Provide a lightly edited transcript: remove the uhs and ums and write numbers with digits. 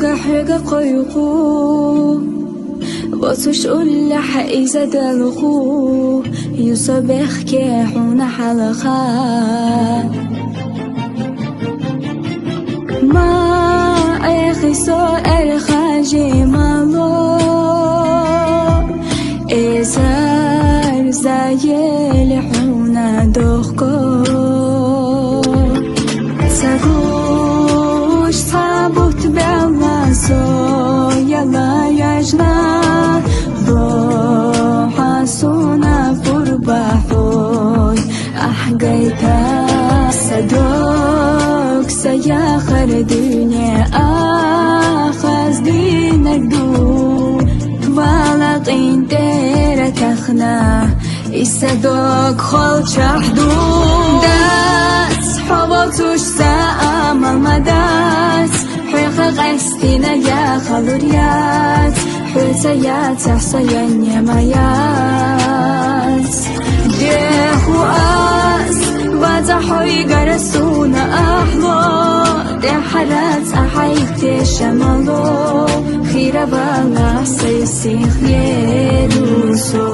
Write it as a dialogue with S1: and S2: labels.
S1: حاجة قيقو بطش قول حقيقة دلخو يصبح كيحون حلقات ما أخي سؤال خاجي مالو إزار زايل حونا دوخكو ساقوش صابوت بالناسو يلا يجنا روحا سونا فرباحوي أحقيتا صدوق سياخر دنيا أخذ دينك دو والقين تيرا تخنا الصدوق خل شحدو داس حبطوش سأمل مداس حيخ غستينا يا خلوريات حسيات أحسين يمايات ديخو أس وزحوي قرسونا أحلو دي حالات أحيك شمالو خير بالا سيسيخ يدوسو